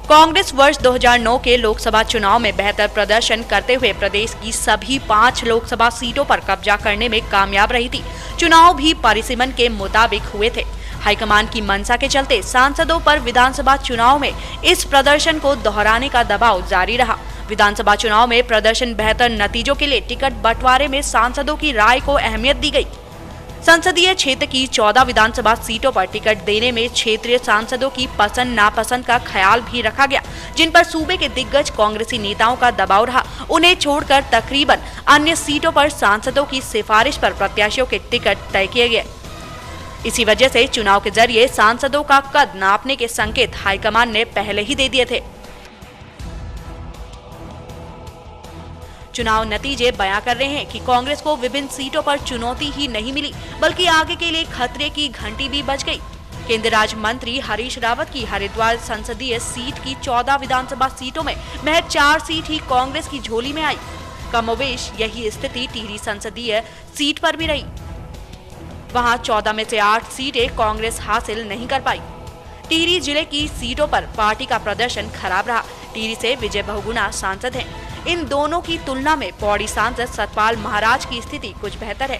कांग्रेस वर्ष 2009 के लोकसभा चुनाव में बेहतर प्रदर्शन करते हुए प्रदेश की सभी 5 लोकसभा सीटों पर कब्जा करने में कामयाब रही थी। चुनाव भी परिसीमन के मुताबिक हुए थे। हाईकमान की मंशा के चलते सांसदों पर विधानसभा चुनाव में इस प्रदर्शन को दोहराने का दबाव जारी रहा। विधानसभा चुनाव में प्रदर्शन बेहतर नतीजों के लिए टिकट बंटवारे में सांसदों की राय को अहमियत दी गई। संसदीय क्षेत्र की 14 विधानसभा सीटों पर टिकट देने में क्षेत्रीय सांसदों की पसंद नापसंद का ख्याल भी रखा गया, जिन पर सूबे के दिग्गज कांग्रेसी नेताओं का दबाव रहा। उन्हें छोड़कर तकरीबन अन्य सीटों पर सांसदों की सिफारिश पर प्रत्याशियों के टिकट तय किए गए। इसी वजह से चुनाव के जरिए सांसदों का कद नापने के संकेत हाईकमान ने पहले ही दे दिए थे। चुनाव नतीजे बयां कर रहे हैं कि कांग्रेस को विभिन्न सीटों पर चुनौती ही नहीं मिली, बल्कि आगे के लिए खतरे की घंटी भी बज गई। केंद्रीय राज्य मंत्री हरीश रावत की हरिद्वार संसदीय सीट की 14 विधानसभा सीटों में महज 4 सीट ही कांग्रेस की झोली में आई। कमोबेश यही स्थिति टिहरी संसदीय सीट पर भी रही। वहां 14 में से 8 सीटें कांग्रेस हासिल नहीं कर पाई। टिहरी जिले की सीटों पर पार्टी का प्रदर्शन खराब रहा। टिहरी से विजय बहुगुणा सांसद हैं। इन दोनों की तुलना में पौड़ी सांसद सतपाल महाराज की स्थिति कुछ बेहतर है।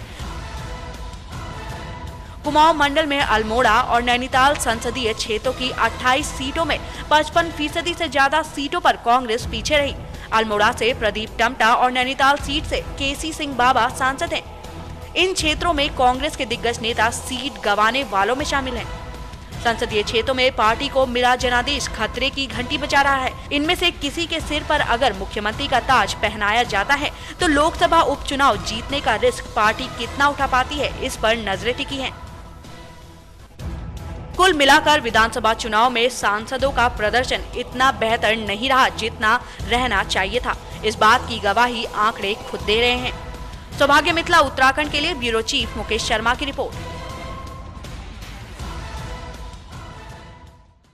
कुमाऊं मंडल में अल्मोड़ा और नैनीताल संसदीय क्षेत्रों की 28 सीटों में 55% से ज्यादा सीटों पर कांग्रेस पीछे रही। अल्मोड़ा से प्रदीप टमटा और नैनीताल सीट से केसी सिंह बाबा सांसद हैं। इन क्षेत्रों में कांग्रेस के दिग्गज नेता सीट गंवाने वालों में शामिल हैं। संसदीय क्षेत्रों में पार्टी को मिला जनादेश खतरे की घंटी बजा रहा है। इनमें से किसी के सिर पर अगर मुख्यमंत्री का ताज पहनाया जाता है तो लोकसभा उपचुनाव जीतने का रिस्क पार्टी कितना उठा पाती है, इस पर नजरें टिकी हैं। कुल मिलाकर विधानसभा चुनाव में सांसदों का प्रदर्शन इतना बेहतर नहीं रहा जितना रहना चाहिए था। इस बात की गवाही आंकड़े खुद दे रहे हैं। सौभाग्य मिथिला उत्तराखंड के लिए ब्यूरो चीफ मुकेश शर्मा की रिपोर्ट।